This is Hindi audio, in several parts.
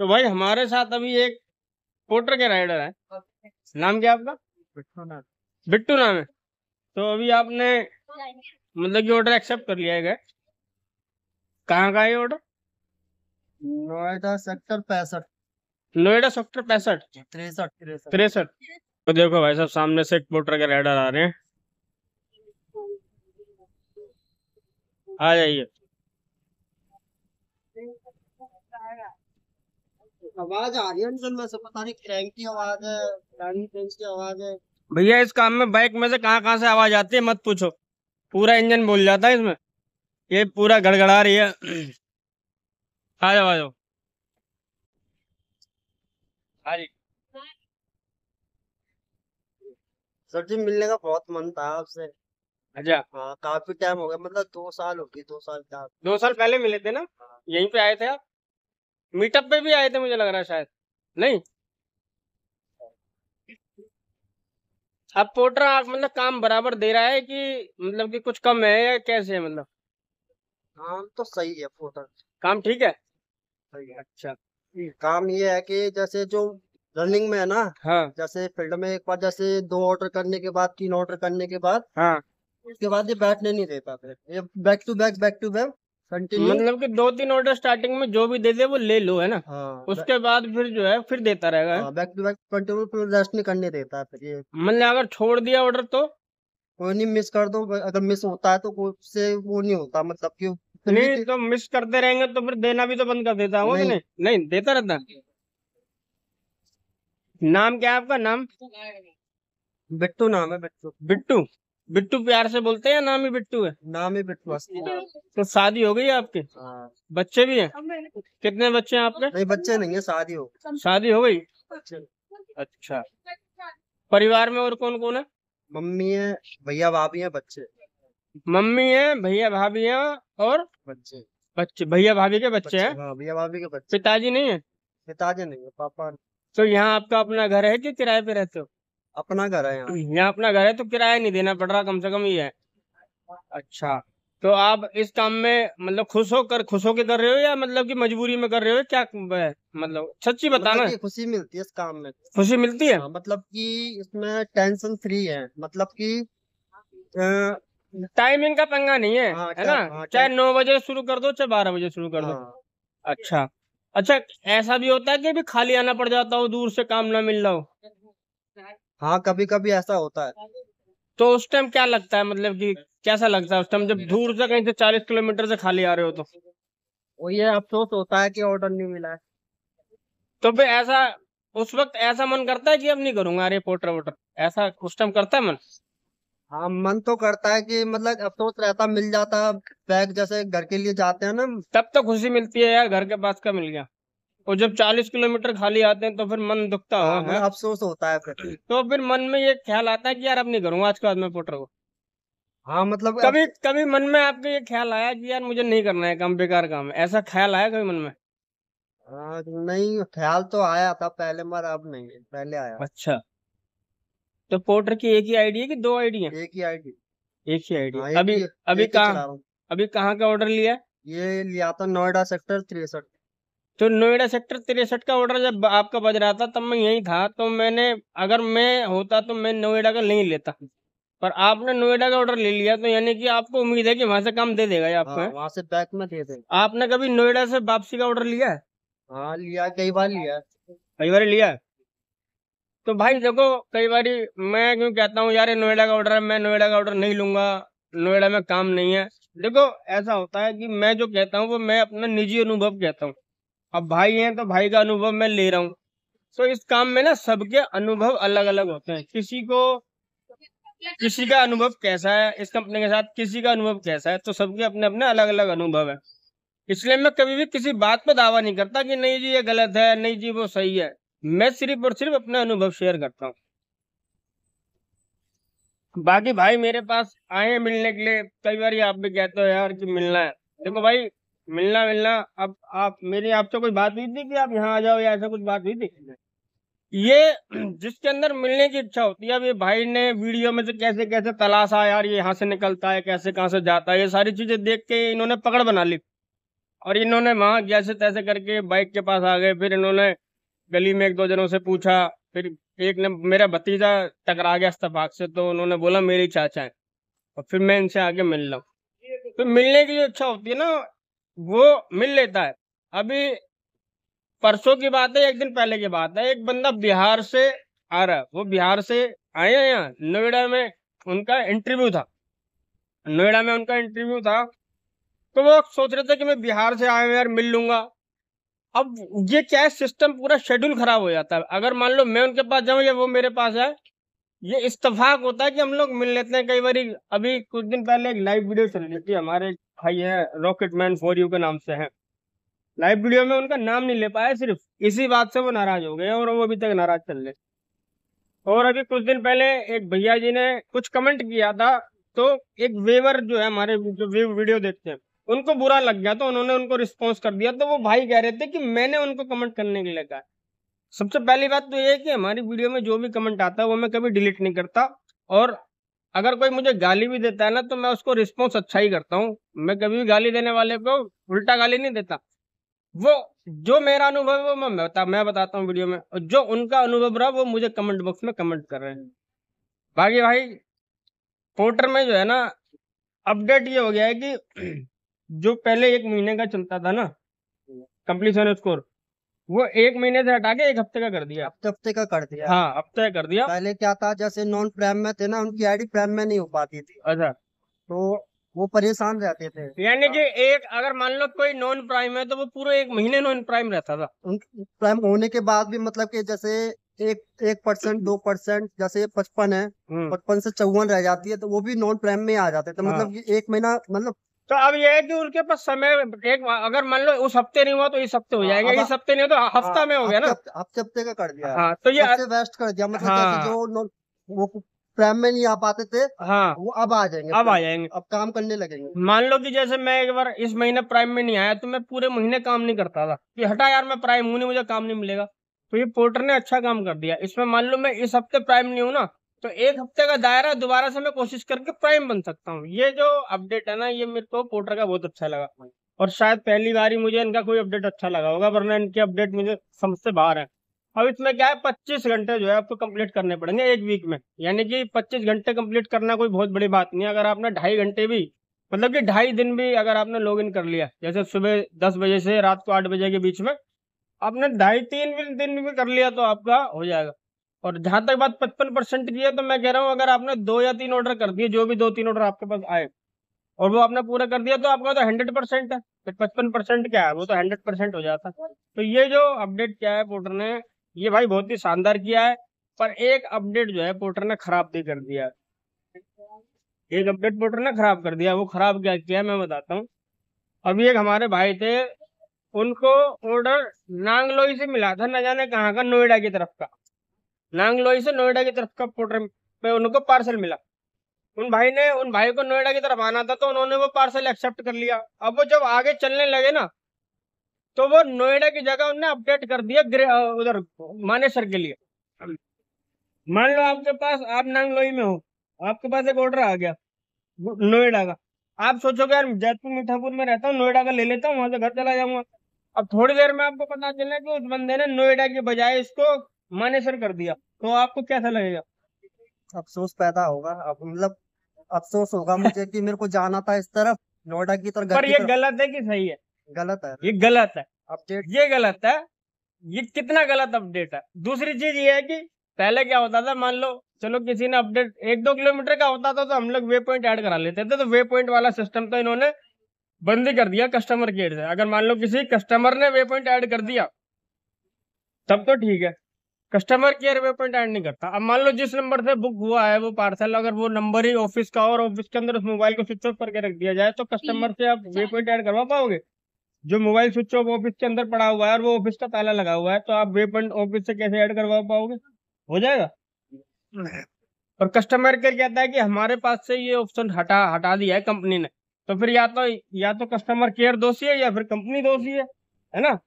तो भाई हमारे साथ अभी एक पोर्टर के राइडर है। नाम क्या है आपका? बिट्टू नाम है। तो अभी आपने मतलब कि ऑर्डर एक्सेप्ट कर लिया है? कहाँ का है order? Noida sector 65। Noida sector 65 63 63। तो देखो भाई साहब, सामने से एक पोर्टर के राइडर आ रहे हैं। आ जाइए। आवाज आ रही है इंजन में से, पता नहीं क्रैंक की आवाज है, गाड़ी तेज की आवाज है। भैया इस काम में बाइक में से कहाँ से आवाज आती है मत पूछो। पूरा इंजन बोल जाता है इसमें। ये पूरा गड़गड़ा रही है। आ जाओ आ जाओ। हाँ जी। सर जी, मिलने का बहुत मन था आपसे। अच्छा, हाँ, काफी टाइम हो गया, मतलब 2 साल हो गए, 2 साल का। 2 साल पहले मिले थे ना? यहीं पे आए थे आप? मीटअप पे भी आए थे मुझे लग रहा है शायद। नहीं, अब पोर्टर आप मतलब काम बराबर दे रहा है कि मतलब कि कुछ कम है या कैसे है मतलब? हाँ तो सही है फोटो। काम ठीक है। सही है। अच्छा। काम ये है कि जैसे जो रनिंग में है ना, हाँ जैसे फील्ड में एक बार जैसे 2 ऑर्डर करने के बाद, 3 ऑर्डर करने के बाद, हाँ। उसके बाद ये बैठने नहीं देता, फिर ये बैक टू बैक कंटिन्यू। मतलब कि 2-3 ऑर्डर स्टार्टिंग में जो भी दे दे वो ले लो, है ना? हाँ उसके बाद फिर जो है फिर देता रहेगा, है? हाँ, बैक टू बैक कंटिन्यू, फिर रेस्ट नहीं करने देता है फिर ये। मतलब अगर छोड़ दिया ऑर्डर तो? कोई नहीं, मिस कर दो, अगर मिस होता है तो कोई से वो नहीं होता, मतलब कि फिर भी नहीं तो मिस करते रहेंगे तो फिर देना भी तो बंद कर देता होगा कि नहीं। नहीं? नहीं देता रहता। नाम क्या है आपका? नाम? बिट्टू नाम है, बिट्टू। बिट्टू। बिट्टू प्यार से बोलते हैं या नाम ही बिट्टू है? नाम ही बिट्टू, असली नाम। तो शादी हो गई है आपकी? हाँ। बच्चे भी हैं? कितने बच्चे हैं आपके? नहीं, बच्चे नहीं है, शादी हो। शादी हो गई? बच्चे। अच्छा। परिवार में और कौन कौन है? मम्मी है, भैया भाभी है, बच्चे। मम्मी है, भैया भाभी है और बच्चे। बच्चे। भैया भाभी के बच्चे बच्चे, हैं? हाँ, भैया भाभी के बच्चे। पिताजी नहीं है? पिताजी नहीं है, पापा। तो यहाँ आपका अपना घर है कि किराए पे रहते हो? अपना घर है यहाँ। यहाँ अपना घर है तो किराया नहीं देना पड़ रहा, कम से कम ये है। अच्छा। तो आप इस काम में मतलब खुश होकर कर रहे हो या मतलब कि मजबूरी में कर रहे हो क्या मतलब सच्ची मतलब बताना। कि खुशी मिलती है इस काम में। खुशी मिलती है? हाँ, मतलब कि इसमें टेंशन फ्री है, मतलब कि टाइमिंग का पंगा नहीं है, हाँ है ना? हाँ चाहे 9 बजे शुरू कर दो चाहे 12 बजे शुरू कर दो। हाँ अच्छा। अच्छा। ऐसा भी होता है कि भी खाली आना पड़ जाता हो, दूर से काम ना मिल रहा हो? हाँ, कभी कभी ऐसा होता है। तो उस टाइम क्या लगता है, मतलब कि कैसा लगता है उस टाइम जब दूर से कहीं से 40 किलोमीटर से खाली आ रहे हो तो? वो ये अफसोस होता है कि ऑर्डर नहीं मिला है। तो फिर ऐसा उस वक्त ऐसा मन करता है कि अब नहीं करूंगा अरे पोर्टर वोटर, ऐसा उस टाइम करता है मन? हाँ, मन तो करता है कि मतलब अफसोस रहता, मिल जाता बैग, जैसे घर के लिए जाते हैं ना। तब तो खुशी मिलती है यार, घर के पास का मिल गया। और जब 40 किलोमीटर खाली आते हैं तो फिर मन दुखता हाँ, होगा, है? मतलब अफसोस होता है फिर। तो फिर मन में ये ख्याल आता है कि यार अब नहीं करूंगा आज के बाद मैं पोर्टर को? हाँ, मतलब कभी कभी मन में आपके ये ख्याल आया कि यार मुझे नहीं करना है काम, बेकार काम है, ऐसा ख्याल आया कभी मन में? नहीं, ख्याल तो आया था पहले, मगर अब नहीं, पहले आया। अच्छा। तो पोर्टर की एक ही आईडी है कि 2 आईडी है? एक ही आईडी। एक ही आईडी हाँ, है। अभी अभी एक ही कहाँ? चला रहा हूँ। अभी कहाँ का ऑर्डर लिया है? ये लिया था नोएडा सेक्टर 63। तो नोएडा सेक्टर 63 का ऑर्डर जब आपका बज रहा था तब मैं यही था, तो मैंने अगर मैं होता तो मैं नोएडा का नहीं लेता। पर आपने नोएडा का ऑर्डर ले लिया तो यानी कि आपको उम्मीद है कि वहां से काम दे देगा ये आपको, हाँ, है? वहां से बैक में दे दे। आपने कभी नोएडा से वापसी का ऑर्डर लिया है? हाँ, लिया, कई बार लिया। कई बार लिया है। तो भाई देखो, कई बार मैं क्यों कहता हूँ यार ये नोएडा का ऑर्डर है, मैं नोएडा का ऑर्डर नहीं लूंगा, नोएडा में काम नहीं है। देखो, ऐसा होता है कि मैं जो कहता हूँ वो मैं अपना निजी अनुभव कहता हूँ। अब भाई हैं तो भाई का अनुभव मैं ले रहा हूँ। तो इस काम में ना सबके अनुभव अलग अलग होते हैं। किसी का अनुभव कैसा है इस कंपनी के साथ, किसी का अनुभव कैसा है, तो सबके अपने अपने अलग अलग अनुभव है। इसलिए मैं कभी भी किसी बात पर दावा नहीं करता कि नहीं जी ये गलत है, नहीं जी वो सही है। मैं सिर्फ और सिर्फ अपने अनुभव शेयर करता हूँ। बाकी भाई मेरे पास आए हैं मिलने के लिए, कई बार आप भी कहते हो यार कि मिलना है। देखो भाई, मिलना मिलना, अब आप मेरी आपसे कोई बात हुई थी कि आप यहाँ आ जाओ या ऐसा कुछ बात हुई थी? ये जिसके अंदर मिलने की इच्छा होती है। अब ये भाई ने वीडियो में से कैसे कैसे तलाशा यार, ये यहाँ से निकलता है कैसे कहाँ से जाता है, ये सारी चीजें देख के इन्होंने पकड़ बना ली। और इन्होंने वहां जैसे तैसे करके बाइक के पास आ गए। फिर इन्होंने गली में 1-2 जनों से पूछा। फिर एक ने, मेरा भतीजा टकरा गया इत्तेफाक से, तो उन्होंने बोला मेरे ही चाचा है। और फिर मैं इनसे आके मिल रहा हूँ। तो मिलने की जो इच्छा होती है ना, वो मिल लेता है। अभी परसों की बात है, एक दिन पहले की बात है, एक बंदा बिहार से आ रहा है। वो बिहार से आए हैं यहाँ नोएडा में, उनका इंटरव्यू था। नोएडा में उनका इंटरव्यू था। तो वो सोच रहे थे कि मैं बिहार से आया हूं यार, मिल लूंगा। अब ये क्या है, सिस्टम पूरा शेड्यूल खराब हो जाता है। अगर मान लो मैं उनके पास जाऊं या वो मेरे पास आए, ये इत्तेफाक होता है कि हम लोग मिल लेते हैं कई बार। अभी कुछ दिन पहले एक लाइव वीडियो चल रही थी, हमारे भाई है रॉकेट मैन फॉर यू के नाम से है। लाइव वीडियो में उनका नाम नहीं ले पाया, सिर्फ इसी बात से वो नाराज हो गए और वो अभी तक नाराज चल रहे। और अभी कुछ दिन पहले एक भैया जी ने कुछ कमेंट किया था, तो एक वेवर जो है, हमारे जो वीडियो देखते हैं, उनको बुरा लग गया, तो उन्होंने उनको रिस्पॉन्स कर दिया। तो वो भाई कह रहे थे कि मैंने उनको कमेंट करने के लिए कहा। सबसे पहली बात तो ये है कि हमारी वीडियो में जो भी कमेंट आता है वो मैं कभी डिलीट नहीं करता। और अगर कोई मुझे गाली भी देता है ना, तो मैं उसको रिस्पॉन्स अच्छा ही करता हूँ। मैं कभी भी गाली देने वाले को उल्टा गाली नहीं देता। वो जो मेरा अनुभव है वो मैं बताता हूँ वीडियो में, और जो उनका अनुभव रहा वो मुझे कमेंट बॉक्स में कमेंट कर रहे हैं। बाकी भाई पोर्टर में जो है ना, अपडेट ये हो गया है कि जो पहले 1 महीने का चलता था ना कंप्लीशन स्कोर, वो 1 महीने से हटा के 1 हफ्ते का कर दिया। हफ्ते का कर दिया। हाँ, हफ्ते का कर दिया। पहले क्या था, जैसे नॉन प्राइम में थे ना, उनकी आईडी प्राइम में नहीं हो पाती थी, अच्छा, तो वो परेशान रहते थे। यानी कि एक अगर मान लो कोई नॉन प्राइम है तो वो पूरे 1 महीने नॉन प्राइम रहता था। उन प्राइम होने के बाद भी मतलब कि जैसे 1% 2%, जैसे 55 है, 55 से 54 रह जाती है, तो वो भी नॉन प्राइम में आ जाते थे। हाँ। मतलब कि 1 महीना मतलब। तो अब ये है कि उनके पास समय, एक अगर मान लो उस हफ्ते नहीं हुआ तो इस हफ्ते हो जाएगा, इस हफ्ते नहीं हुआ तो हफ्ता में हो गया ना। हफ्ते हफ्ते का कर दिया। हाँ, तो ये सबसे बेस्ट कर दिया। मतलब जैसे हाँ जो वो प्राइम में नहीं आ पाते थे, हाँ, वो अब आ जाएंगे, अब आ जाएंगे। अब काम करने लगेंगे। मान लो कि जैसे मैं एक बार इस महीने प्राइम में नहीं आया, तो मैं पूरे महीने काम नहीं करता था कि हटा यार मैं प्राइम हूं नहीं, मुझे काम नहीं मिलेगा। तो ये पोर्टर ने अच्छा काम कर दिया। इसमें मान लो मैं इस हफ्ते प्राइम नहीं हूं ना, तो 1 हफ्ते का दायरा दोबारा से मैं कोशिश करके प्राइम बन सकता हूँ। ये जो अपडेट है ना, ये मेरे को पोर्टर का बहुत अच्छा लगा। और शायद पहली बार ही मुझे इनका कोई अपडेट अच्छा लगा होगा, वरना इनके अपडेट मुझे समझ से बाहर है। अब इसमें क्या है, 25 घंटे जो है आपको कंप्लीट करने पड़ेंगे 1 वीक में। यानी कि 25 घंटे कंप्लीट करना कोई बहुत बड़ी बात नहीं है। अगर आपने 2.5 घंटे भी, मतलब कि 2.5 दिन भी अगर आपने लॉग इन कर लिया, जैसे सुबह 10 बजे से रात को 8 बजे के बीच में आपने 2.5-3 दिन भी कर लिया, तो आपका हो जाएगा। और जहां तक बात 55% की है, तो मैं कह रहा हूँ अगर आपने 2 या 3 ऑर्डर कर दिए, जो भी 2-3 ऑर्डर आपके पास आए और वो आपने पूरा कर दिया, तो आपका तो 100% है। फिर 55% क्या है, वो तो 100% हो जाता है। तो ये जो अपडेट किया है पोर्टर ने, ये भाई बहुत ही शानदार किया है। पर एक अपडेट जो है पोर्टर ने खराब भी कर दिया। एक अपडेट पोर्टर ने खराब कर दिया। वो खराब क्या किया मैं बताता हूँ। अभी एक हमारे भाई थे, उनको ऑर्डर नांगलोई से मिला था, न जाने कहाँ का, नोएडा की तरफ का। नांगलोई से नोएडा की तरफ का पोर्टर पे उनको पार्सल मिला। उन भाई को नोएडा की तरफ आना था, तो उन्होंने वो पार्सल एक्सेप्ट कर लिया। अब वो जब आगे चलने लगे ना, तो वो नोएडा की जगह उन्होंने अपडेट कर दिया उधर मानेसर के लिए। मान लो आपके पास, आप नांगलोई में हो, आपके पास एक ऑर्डर आ गया नोएडा का। आप सोचोगे यार जयपुर मीठापुर में रहता हूँ, नोएडा का ले लेता हूँ, वहां से घर चला जाऊंगा। अब थोड़ी देर में आपको पता चला कि उस बंदे ने नोएडा की बजाय इसको मानेसर कर दिया, तो आपको कैसा लगेगा? अफसोस पैदा होगा। अब मतलब अफसोस होगा मुझे कि मेरे को जाना था इस तरफ, नोएडा की तरफ, घर पर की ये तरफ। गलत है कि सही है? गलत है ये गलत है। अपडेट। ये गलत है। ये कितना गलत अपडेट है। दूसरी चीज ये है कि पहले क्या होता था, मान लो चलो किसी ने अपडेट 1-2 किलोमीटर का होता था, तो हम लोग वे पॉइंट ऐड करा लेते थे। तो वे पॉइंट वाला सिस्टम तो इन्होंने बंद ही कर दिया कस्टमर केयर से। अगर मान लो किसी कस्टमर ने वे पॉइंट ऐड कर दिया तब तो ठीक है, customer care way point add नहीं करता। अब मान लो जिस नंबर से बुक हुआ है वो पार्सल, अगर वो नंबर ही ऑफिस का और ऑफिस के अंदर उस मोबाइल को स्विच ऑफ करके रख दिया जाए, तो कस्टमर से आप वे पॉइंट ऐड करवा पाओगे? जो मोबाइल स्विच ऑफ ऑफिस के अंदर पड़ा हुआ है और वो ऑफिस का ताला लगा हुआ है, तो आप वे पॉइंट ऑफिस से कैसे ऐड करवा पाओगे? हो जाएगा। और कस्टमर केयर कहता है कि हमारे पास से ये ऑप्शन हटा दिया है कंपनी ने। तो फिर या तो कस्टमर केयर दोषी है या फिर कंपनी दोषी है ना।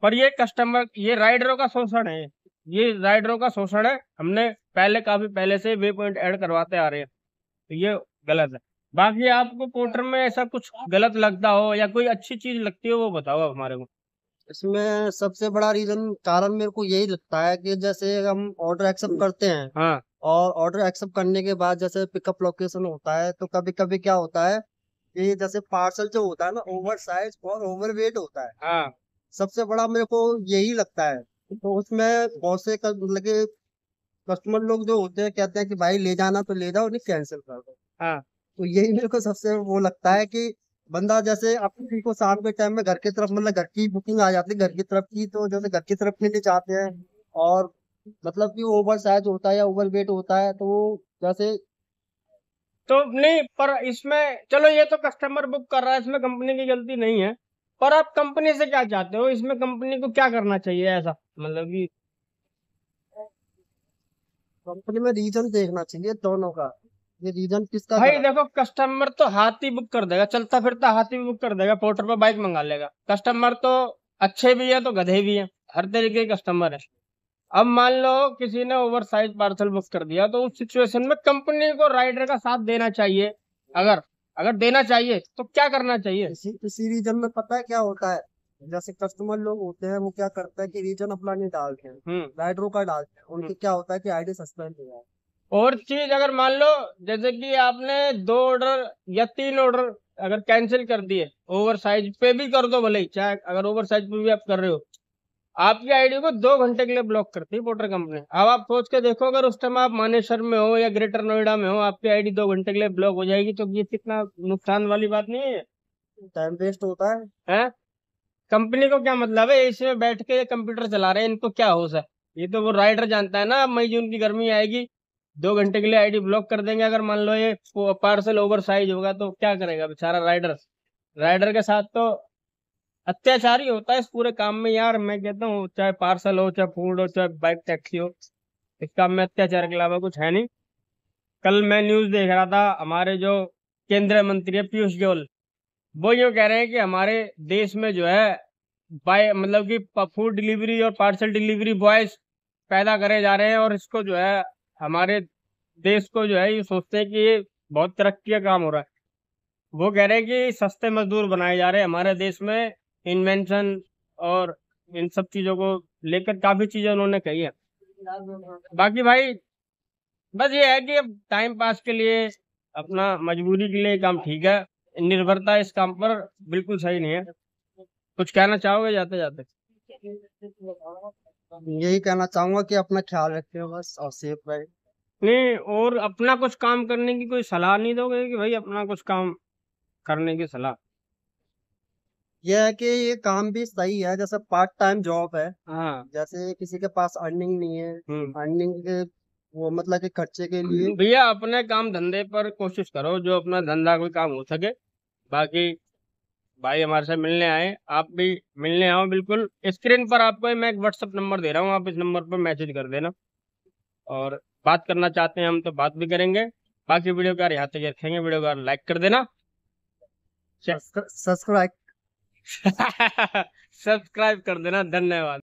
पर ये राइडरों का शोषण है। ये राइडरों का शोषण है। हमने काफी पहले से वे पॉइंट ऐड करवाते आ रहे हैं, तो ये गलत है। बाकी आपको पोर्टर में ऐसा कुछ गलत लगता हो या कोई अच्छी चीज लगती हो वो बताओ आप हमारे को। इसमें सबसे बड़ा रीजन कारण मेरे को यही लगता है कि जैसे हम ऑर्डर एक्सेप्ट करते हैं हाँ और ऑर्डर एक्सेप्ट करने के बाद जैसे पिकअप लोकेशन होता है तो कभी कभी क्या होता है कि जैसे पार्सल जो होता है ना ओवर साइज और ओवर वेट होता है। हाँ सबसे बड़ा मेरे को यही लगता है। तो उसमें बहुत से मतलब कि कस्टमर लोग जो होते हैं कहते हैं कि भाई ले जाना तो ले जाओ नहीं कैंसिल कर दो। हाँ तो यही मेरे को सबसे वो लगता है कि बंदा जैसे अपनी को शाम के टाइम में घर की तरफ मतलब घर की बुकिंग आ जाती है घर की तरफ की तो जैसे घर की तरफ के लिए चाहते हैं और मतलब कि ओवर साइज होता है या ओवर वेट होता है तो वो जैसे तो नहीं पर इसमें चलो ये तो कस्टमर बुक कर रहा है, इसमें कंपनी की गलती नहीं है। पर आप कंपनी से क्या चाहते हो, इसमें कंपनी को क्या करना चाहिए ऐसा, मतलब कि कंपनी में रीजन देखना चाहिए दोनों का। ये रीजन किसका भाई गलत देखो कस्टमर तो हाथी बुक कर देगा, चलता फिरता हाथी बुक कर देगा, पोर्टर पर बाइक मंगा लेगा। कस्टमर तो अच्छे भी है तो गधे भी है, हर तरीके के कस्टमर है। अब मान लो किसी ने ओवर साइज पार्सल बुक कर दिया तो उस सिचुएशन में कंपनी को राइडर का साथ देना चाहिए। अगर अगर देना चाहिए तो क्या करना चाहिए। है। इसी रीजन में पता है क्या होता है जैसे कस्टमर लोग होते हैं वो क्या करते हैं कि रीजन अपना नहीं डालते हैं हम्म राइडरों का डालते हैं हम्म। उनके क्या होता है कि आईडी सस्पेंड हो जाए। और चीज अगर मान लो जैसे कि आपने 2 ऑर्डर या 3 ऑर्डर अगर कैंसिल कर दिए, ओवर साइज पे भी कर दो भले ही, चाहे अगर ओवर साइज पे भी आप कर रहे हो, आपकी आईडी को 2 घंटे के लिए ब्लॉक करती है पोर्टर कंपनी। अब आप सोच के देखो अगर उस टाइम आप मानेसर में हो या ग्रेटर नोएडा में हो, आपकी आईडी 2 घंटे के लिए ब्लॉक हो जाएगी, तो ये कितना नुकसान वाली बात नहीं है। टाइम वेस्ट होता है। हैं? कंपनी को क्या मतलब है, एसी में बैठ के कंप्यूटर चला रहे हैं, इनको क्या होश है। ये तो वो राइडर जानता है ना, मई जून की गर्मी आएगी, 2 घंटे के लिए आईडी ब्लॉक कर देंगे। अगर मान लो ये पार्सल ओवर साइज होगा तो क्या करेगा बेचारा राइडर। राइडर के साथ तो अत्याचार ही होता है इस पूरे काम में यार। मैं कहता हूँ चाहे पार्सल हो, चाहे फूड हो, चाहे बाइक टैक्सी हो, इस काम में अत्याचार के अलावा कुछ है नहीं। कल मैं न्यूज देख रहा था, हमारे जो केंद्रीय मंत्री है पीयूष गोयल, वो यूँ कह रहे हैं कि हमारे देश में जो है बाय मतलब कि फूड डिलीवरी और पार्सल डिलीवरी बॉयज पैदा करे जा रहे हैं, और इसको जो है हमारे देश को जो है ये सोचते हैं कि ये बहुत तरक्की का काम हो रहा है। वो कह रहे हैं कि सस्ते मजदूर बनाए जा रहे हैं हमारे देश में, इन्वेंशन और इन सब चीजों को लेकर काफी चीजें उन्होंने कही है। बाकी भाई बस ये है कि अब टाइम पास के लिए, अपना मजबूरी के लिए काम ठीक है, निर्भरता इस काम पर बिल्कुल सही नहीं है। कुछ कहना चाहोगे जाते जाते। यही कहना चाहूंगा कि अपना ख्याल रखिए बस और सेफ रहे। नहीं, और अपना कुछ काम करने की कोई सलाह नहीं दोगे कि भाई अपना कुछ काम करने की सलाह। यह है कि ये काम भी सही है जैसे पार्ट टाइम जॉब है। हाँ जैसे किसी के पास अर्निंग नहीं है हम्म। अर्निंग के वो मतलब कि खर्चे के लिए भैया अपने काम धंधे पर कोशिश करो, जो अपना धंधा कोई काम हो सके। बाकी भाई हमारे से मिलने आए, आप भी मिलने आओ बिल्कुल। स्क्रीन पर आपको मैं एक व्हाट्सअप नंबर दे रहा हूँ, आप इस नंबर पर मैसेज कर देना, और बात करना चाहते हैं हम तो बात भी करेंगे। बाकी वीडियो का यहाँ तक रखेंगे, वीडियो का लाइक कर देना। सब्सक्राइब सब्सक्राइब कर देना। धन्यवाद।